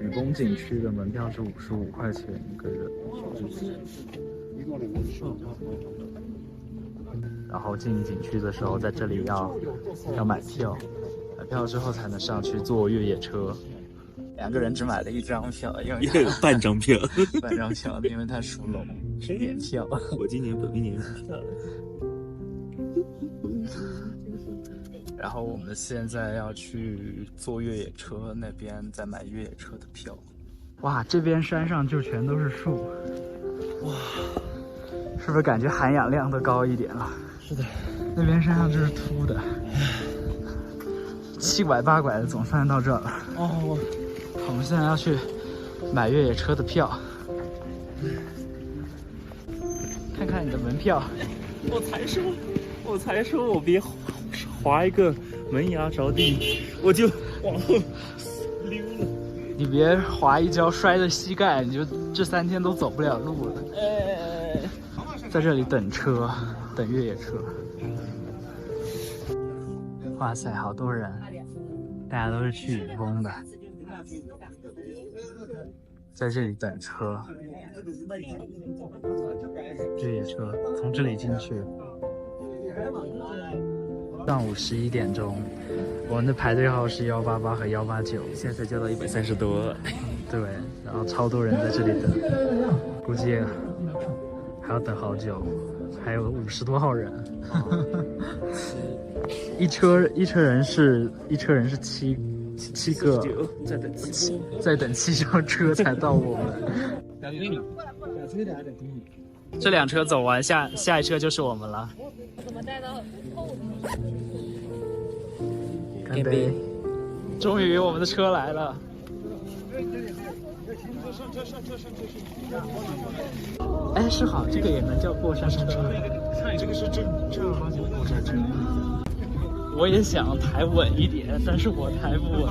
雨崩景区的门票是55块钱一个人，然后进景区的时候，在这里要买票，买票之后才能上去坐越野车。2个人只买了1张票，因为半张票，半张票，因为他属龙，是免票。我今年本命年是票。然后我们现在要去坐越野车，那边再买越野车的票。哇，这边山上就全都是树，哇，是不是感觉含氧量都高一点了？是的，那边山上就是秃的，7拐8拐的，总算到这了。哦，我们现在要去买越野车的票，看看你的门票。我才说我别滑一个门牙着地，我就往后溜了。你别滑一跤摔了膝盖，你就这3天都走不了路了。在这里等车，等越野车。哇塞，好多人，大家都是去雨崩的，在这里等车。越野车从这里进去。上午11点钟，我们的排队号是188和189，现在才交到130多。对，然后超多人在这里等，估计还要等好久，还有50多号人。一车人是七个，再等7辆车才到我们。这辆车走完，下一车就是我们了。怎么带到后面？干杯！终于我们的车来了。哎，是好，这个也能叫过山车。这个是正儿八经的过山车。我也想抬稳一点，但是我抬不稳。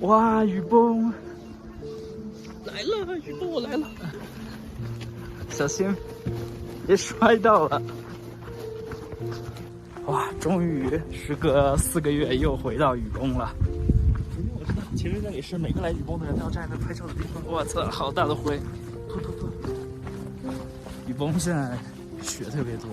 哇，雨崩来了！雨崩我来了，小心别摔到了。哇，终于时隔4个月又回到雨崩了。我知道前面那里是每个来雨崩的人都要站在拍照的地方。我操，好大的灰！吐！雨崩现在雪特别多。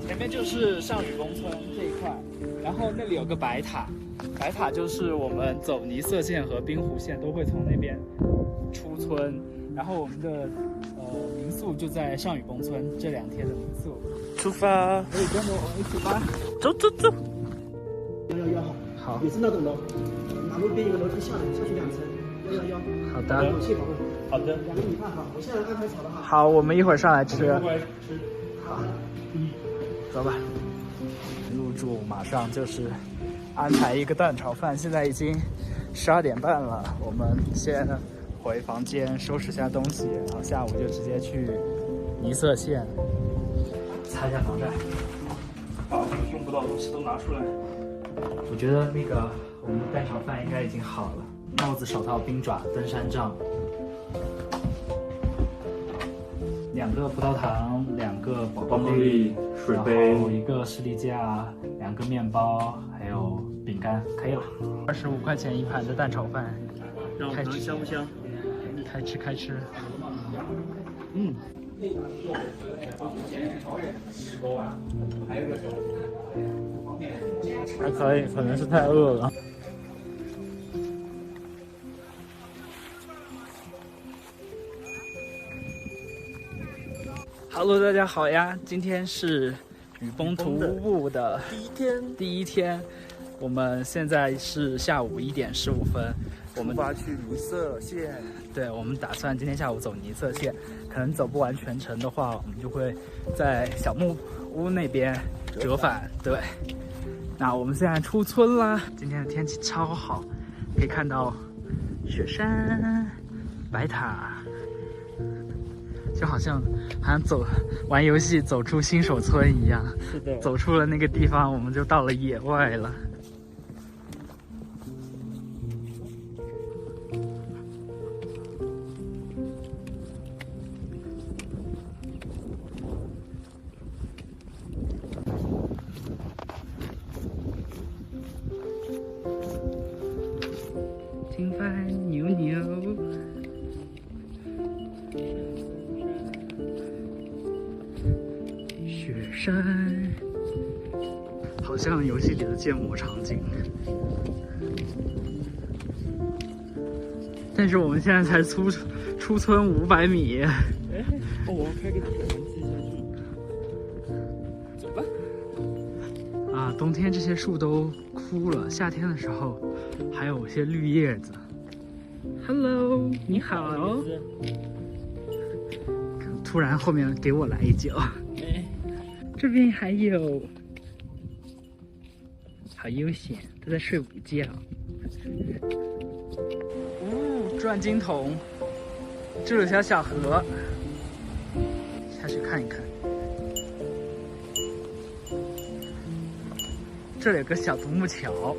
前面就是上雨崩村这一块，然后那里有个白塔，白塔就是我们走尼色线和滨湖线都会从那边出村，然后我们的民宿就在上雨崩村这2天的民宿。出发！可以跟着我一起吧，走。111好，也是那栋楼，马路边有个楼梯下去2层，111。好的，有气保护。好的。2个米饭好，我现在安排好了哈。好，我们一会儿上来吃。好。走吧，入住马上就是安排一个蛋炒饭，现在已经12点半了，我们先回房间收拾下东西，然后下午就直接去尼色县擦一下防晒，把用不到的东西都拿出来。我觉得那个我们的蛋炒饭应该已经好了，帽子、手套、冰爪、登山杖。2个葡萄糖，2个宝宝力，水杯，然后1个士力架，2个面包，还有饼干，可以了。25块钱一盘的蛋炒饭，开吃香不香？开吃。还可以，可能是太饿了。Hello， 大家好呀！今天是雨崩徒步的第一天，我们现在是下午1点15分，我们发去尼色县。对，我们打算今天下午走尼色县，可能走不完全程的话，我们就会在小木屋那边折返。对，那我们现在出村啦！今天的天气超好，可以看到雪山、白塔。就好像玩游戏走出新手村一样。是的，走出了那个地方，我们就到了野外了。金帆牛牛，雪山，好像游戏里的建模场景。但是我们现在才出村500米。哎，我要开个铁门记下去。走吧。啊，冬天这些树都枯了，夏天的时候还有些绿叶子。Hello， 你好。突然后面给我来一脚。这边还有，好悠闲，都在睡午觉。转经筒，这有条小河，下去看一看。这里有个小独木桥。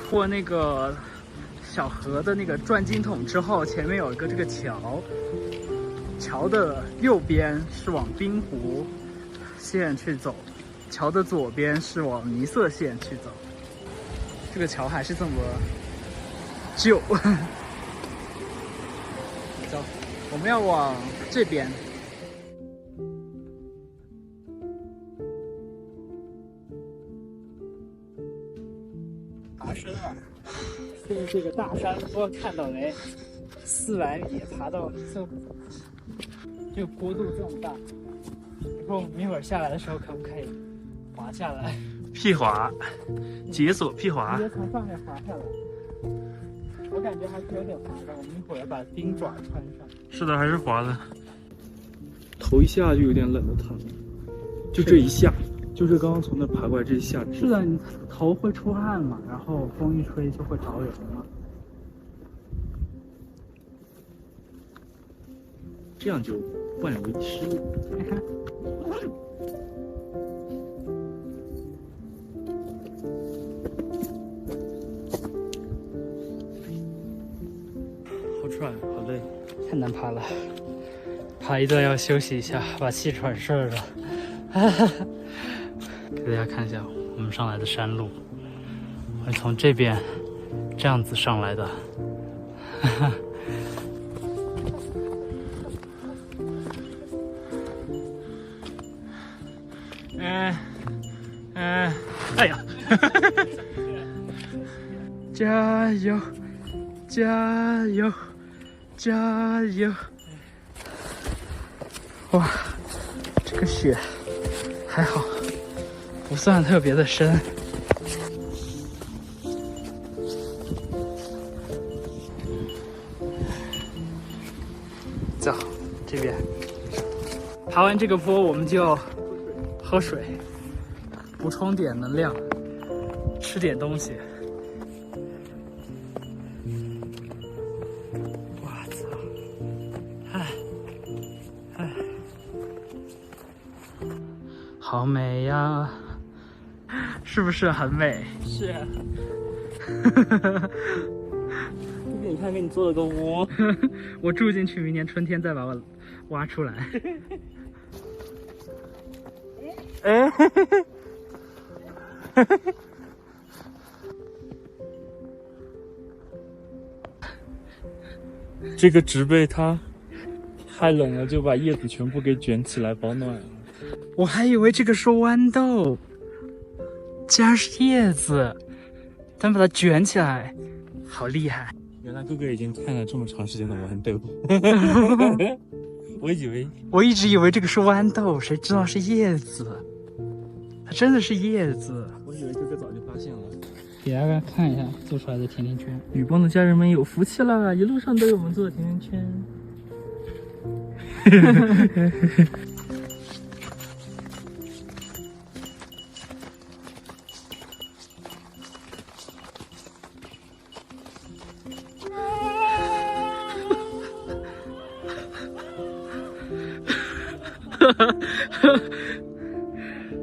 过那个小河的那个转经筒之后，前面有一个这个桥，桥的右边是往滨湖线去走，桥的左边是往尼色线去走。这个桥还是这么旧。走，我们要往这边。爬升啊！就是这个大山坡，看到没？400米爬到这个坡度这么大，以后我们一会儿下来的时候可不可以滑下来？屁滑，解锁屁滑。直接从上面滑下来。我感觉还是有点滑的，我们一会儿要把冰爪穿上。是的，还是滑的。头一下就有点冷的疼，就这一下。就是刚刚从那爬过来这一下。是的，你头会出汗嘛，然后风一吹就会着凉嘛。这样就万无一失。好喘，好累，太难爬了，爬一段要休息一下，把气喘事了。给大家看一下我们上来的山路，我从这边这样子上来的。哎呀！加油！加油！加油！哇，这个雪还好，不算特别的深。走，这边。爬完这个坡，我们就喝水，补充点能量，吃点东西。我操！哎，好美呀！是不是很美？是。你看，给你做了个窝。我住进去，明年春天再把我挖出来。哎，这个植被它太冷了，就把叶子全部给卷起来保暖了。我还以为这个是豌豆，竟然是叶子，咱把它卷起来，好厉害！原来哥哥已经看了这么长时间的豌豆。我一直以为这个是豌豆，谁知道是叶子？它真的是叶子。我以为哥哥早就发现了。给大家看一下做出来的甜甜圈。雨崩的家人们有福气啦，一路上都有我们做的甜甜圈。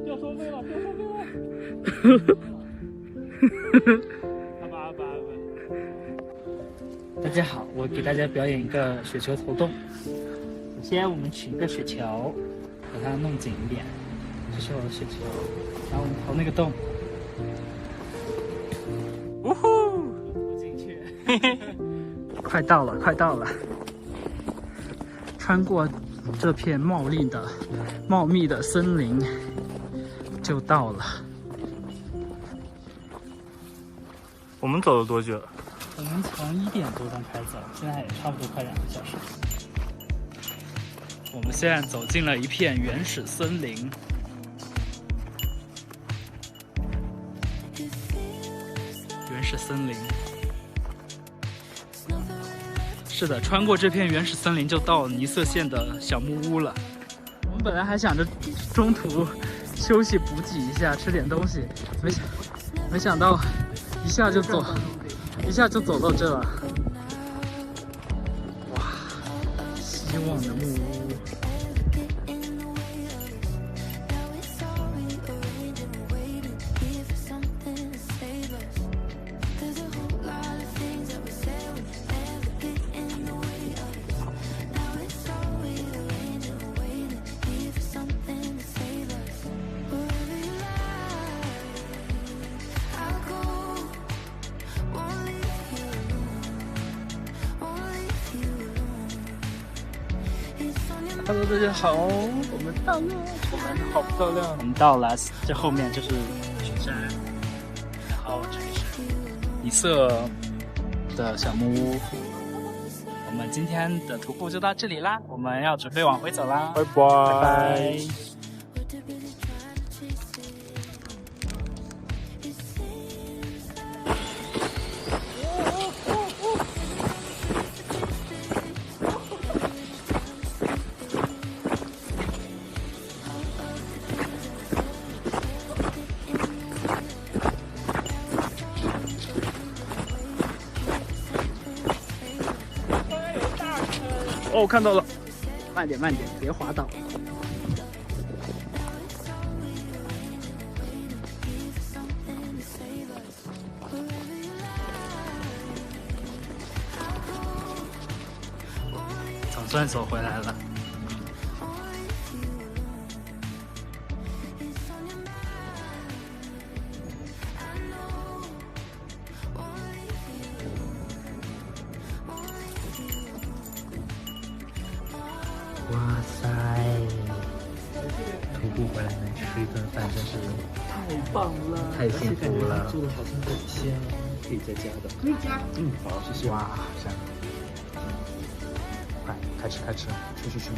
掉收费了，掉收费了！大家好，我给大家表演一个雪球投洞。首先我们取一个雪球，把它弄紧一点，这是我的雪球，然后我们投那个洞，呜呼，投进去，快到了，快到了，穿过这片茂密的森林就到了。我们走了多久？我们从1点多钟开始走，现在也差不多快2个小时。我们现在走进了一片原始森林，原始森林。是的，穿过这片原始森林就到尼色县的小木屋了。我们本来还想着中途休息补给一下，吃点东西，没想到一下就走到这了。哇，希望的木屋。Hello， 大家好，我们到了，我们好漂亮。我们到了，这后面就是雪山，然后这里是尼色的小木屋。我们今天的徒步就到这里啦，我们要准备往回走啦，拜拜拜。拜。哦，我看到了。慢点，慢点，别滑倒。总算走回来了。哇塞，徒步回来能吃一顿饭，真是太棒了，太幸福了。做的好像很香，可以再加的。可以加。好，谢谢。哇，好香！快吃，快吃，去。